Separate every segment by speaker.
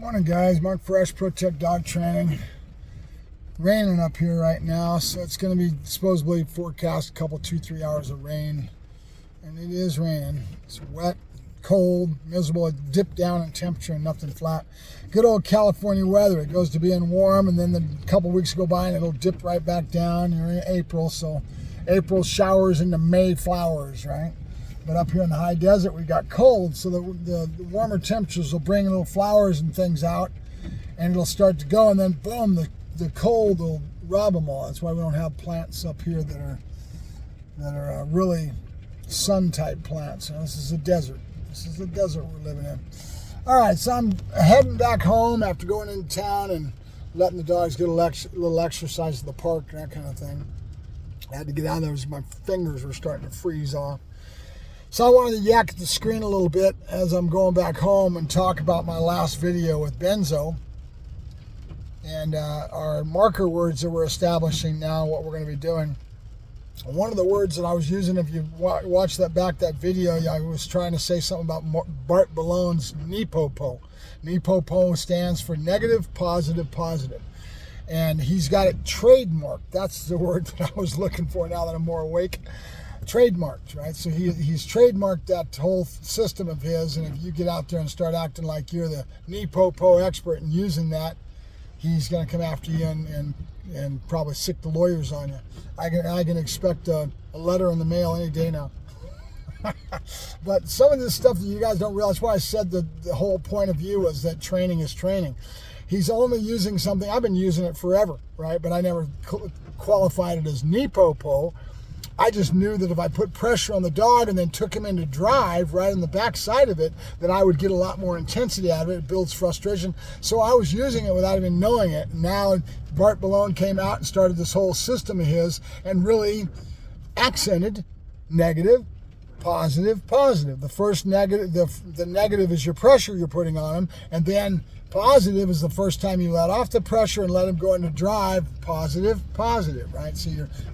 Speaker 1: Morning guys, Mark Fresh, Protect Dog Training. Raining up here right now, so it's going to be supposedly forecast a couple 2-3 hours of rain, and it is raining. It's wet, cold, miserable. It dipped down in temperature and nothing flat. Good old California weather. It goes to being warm, and then a couple weeks go by and it'll dip right back down. You're in April, so April showers into May flowers, right? But up here in the high desert, we got cold, so the warmer temperatures will bring little flowers and things out, and it'll start to go, and then boom, the cold will rob them all. That's why we don't have plants up here that are really sun-type plants. You know, this is a desert. This is the desert we're living in. All right, so I'm heading back home after going into town and letting the dogs get a little exercise at the park and that kind of thing. I had to get out of there because my fingers were starting to freeze off. So I wanted to yak at the screen a little bit as I'm going back home and talk about my last video with Benzo and our marker words that we're establishing now, what we're going to be doing. One of the words that I was using, if you watch that video, I was trying to say something about Bart Ballone's NEPOPO. NEPOPO stands for negative, positive, positive. And he's got it trademarked. That's the word that I was looking for now that I'm more awake. Trademarked, right? So he's trademarked that whole system of his, and if you get out there and start acting like you're the NEPOPO expert and using that, he's going to come after you and probably sick the lawyers on you. I can expect a letter in the mail any day now. But some of this stuff that you guys don't realize, why I said the whole point of view was that training is training. He's only using something, I've been using it forever, right? But I never qualified it as NEPOPO. I just knew that if I put pressure on the dog and then took him into drive right on the back side of it, that I would get a lot more intensity out of it. It builds frustration. So I was using it without even knowing it. Now Bart Balone came out and started this whole system of his and really accented negative, positive, positive. The first negative, the negative is your pressure you're putting on him, and then positive is the first time you let off the pressure and let him go into drive. Positive, positive, right? So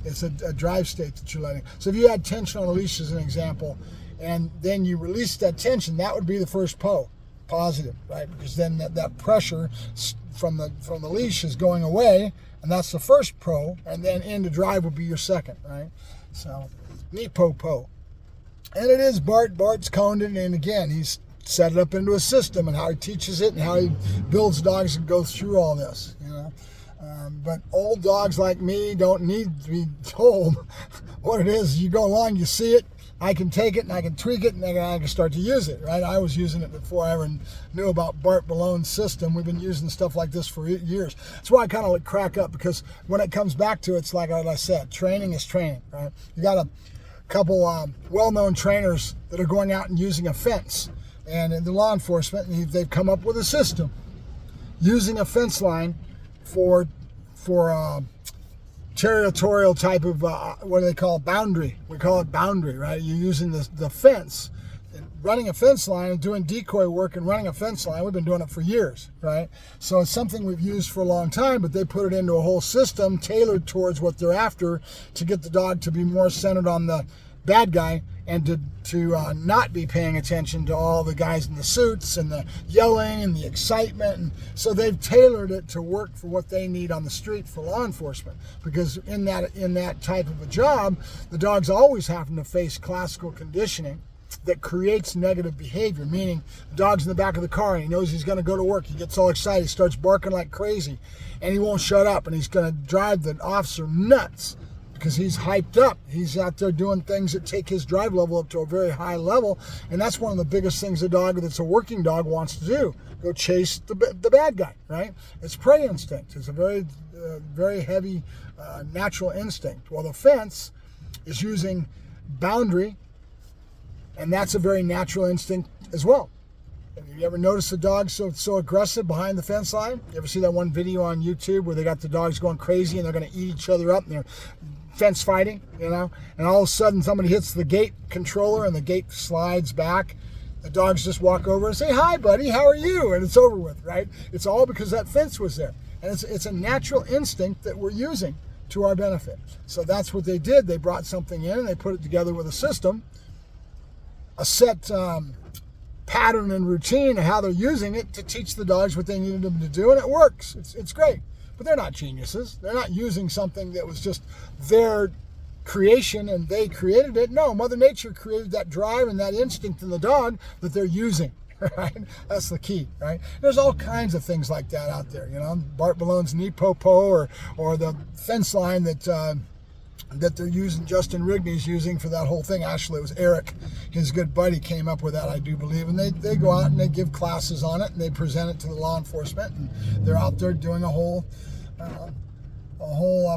Speaker 1: it's a drive state that you're letting. So if you had tension on a leash as an example, and then you release that tension, that would be the first PO, positive, right? Because then that pressure from the leash is going away, and that's the first pro, and then into drive would be your second, right? So NEPOPO. And it is Bart's coned it, and again, he's set it up into a system and how he teaches it and how he builds dogs and goes through all this, you know. But old dogs like me don't need to be told what it is. You go along, you see it, I can take it and I can tweak it and then I can start to use it, right? I was using it before I ever knew about Bart Balone's system. We've been using stuff like this for years. That's why I kind of crack up, because when it comes back to it, it's like I said, training is training, right? You got a couple well-known trainers that are going out and using a fence, and in the law enforcement, they've come up with a system using a fence line for territorial type of, what do they call it? Boundary. We call it boundary, right? You're using the fence, and running a fence line and doing decoy work and running a fence line. We've been doing it for years, right? So it's something we've used for a long time, but they put it into a whole system tailored towards what they're after to get the dog to be more centered on the bad guy and to not be paying attention to all the guys in the suits and the yelling and the excitement. And so they've tailored it to work for what they need on the street for law enforcement, because in that type of a job, the dog's always having to face classical conditioning that creates negative behavior, meaning the dog's in the back of the car and he knows he's going to go to work. He gets all excited, he starts barking like crazy, and he won't shut up, and he's going to drive the officer nuts because he's hyped up. He's out there doing things that take his drive level up to a very high level, and that's one of the biggest things a dog that's a working dog wants to do: go chase the bad guy, right? It's prey instinct. It's a very heavy natural instinct. Well, the fence is using boundary, and that's a very natural instinct as well. Have you ever noticed a dog so aggressive behind the fence line? You ever see that one video on YouTube where they got the dogs going crazy and they're going to eat each other up and they're fence fighting, you know? And all of a sudden somebody hits the gate controller and the gate slides back. The dogs just walk over and say, "Hi, buddy, how are you?" And it's over with, right? It's all because that fence was there. And it's a natural instinct that we're using to our benefit. So that's what they did. They brought something in and they put it together with a system, a set pattern and routine of how they're using it to teach the dogs what they needed them to do, and it works. It's great. But they're not geniuses. They're not using something that was just their creation and they created it. No, Mother Nature created that drive and that instinct in the dog that they're using. Right? That's the key, right? There's all kinds of things like that out there, you know. Bart Ballone's knee po-po or the fence line that they're using, Justin Rigney's using for that whole thing. Actually, it was Eric, his good buddy, came up with that, I do believe. And they go out and they give classes on it and they present it to the law enforcement. And they're out there doing a whole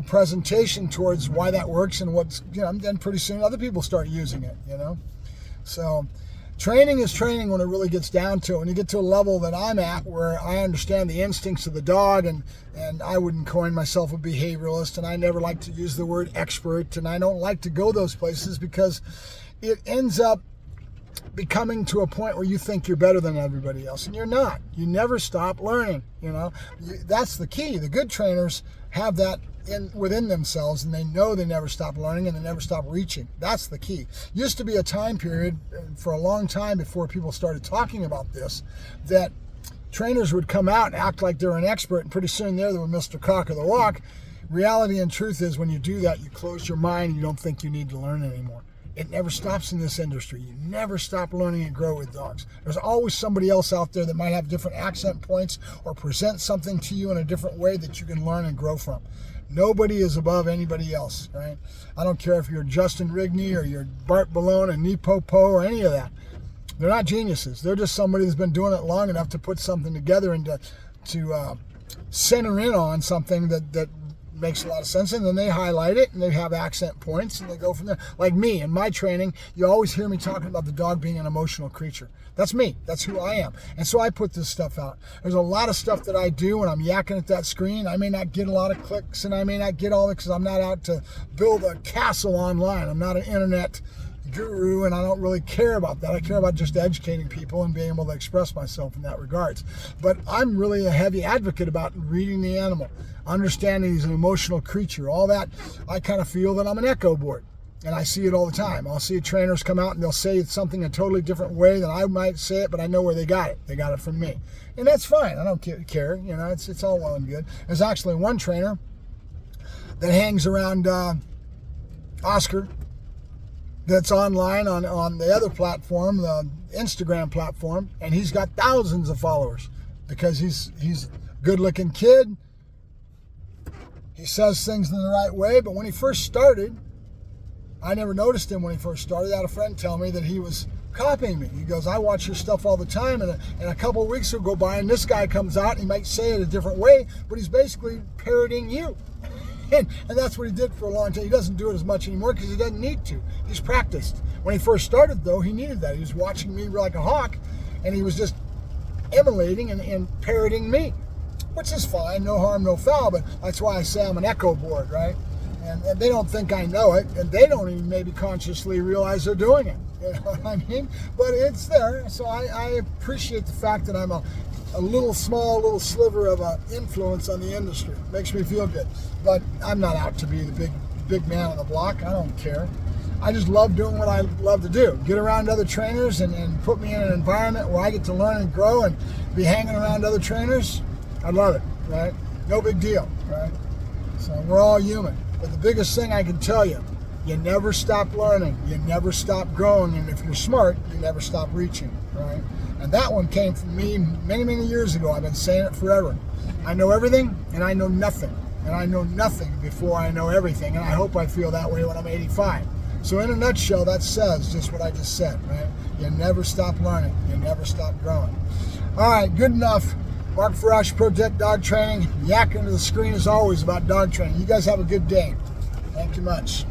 Speaker 1: presentation towards why that works and what's, you know, and then pretty soon other people start using it, you know. So training is training when it really gets down to it. When you get to a level that I'm at where I understand the instincts of the dog, and I wouldn't coin myself a behavioralist, and I never like to use the word expert, and I don't like to go those places because it ends up becoming to a point where you think you're better than everybody else, and you're not. You never stop learning, you know. That's the key. The good trainers have that within themselves, and they know they never stop learning and they never stop reaching. That's the key. Used to be a time period for a long time before people started talking about this, that trainers would come out and act like they're an expert, and pretty soon they were Mr. Cock of the Walk. Reality and truth is, when you do that, you close your mind and you don't think you need to learn anymore. It never stops in this industry. You never stop learning and grow with dogs. There's always somebody else out there that might have different accent points or present something to you in a different way that you can learn and grow from. Nobody is above anybody else, right? I don't care if you're Justin Rigney or you're Bart Balone and Nipopo or any of that. They're not geniuses. They're just somebody that's been doing it long enough to put something together and to center in on something that makes a lot of sense, and then they highlight it and they have accent points and they go from there. Like me in my training, you always hear me talking about the dog being an emotional creature. That's me. That's who I am. And so I put this stuff out. There's a lot of stuff that I do when I'm yakking at that screen. I may not get a lot of clicks and I may not get all it because I'm not out to build a castle online. I'm not an internet guru, and I don't really care about that. I care about just educating people and being able to express myself in that regards. But I'm really a heavy advocate about reading the animal, understanding he's an emotional creature, all that. I kind of feel that I'm an echo board, and I see it all the time. I'll see trainers come out and they'll say something a totally different way than I might say it, but I know where they got it. They got it from me, and that's fine. I don't care. You know, it's all well and good. There's actually one trainer that hangs around Oscar, that's online on the other platform, the Instagram platform, and he's got thousands of followers because he's a good-looking kid. He says things in the right way, but when he first started, I never noticed him when he first started. I had a friend tell me that he was copying me. He goes, I watch your stuff all the time, and a couple of weeks will go by, and this guy comes out, and he might say it a different way, but he's basically parroting you. And that's what he did for a long time. He doesn't do it as much anymore because he doesn't need to. He's practiced. When he first started, though, he needed that. He was watching me like a hawk, and he was just emulating and parroting me, which is fine. No harm, no foul, but that's why I say I'm an echo board, right? And they don't think I know it, and they don't even maybe consciously realize they're doing it. You know what I mean? But it's there, so I appreciate the fact that I'm a little sliver of an influence on the industry. Makes me feel good. But I'm not out to be the big man on the block. I don't care. I just love doing what I love to do. Get around other trainers and put me in an environment where I get to learn and grow and be hanging around other trainers. I love it, right? No big deal, right? So we're all human. But the biggest thing I can tell you, you never stop learning. You never stop growing. And if you're smart, you never stop reaching, right? And that one came from me many, many years ago. I've been saying it forever. I know everything and I know nothing. And I know nothing before I know everything. And I hope I feel that way when I'm 85. So in a nutshell, that says just what I just said, right? You never stop learning. You never stop growing. All right, good enough. Mark Farash, Protect Dog Training. Yakking to the screen as always about dog training. You guys have a good day. Thank you much.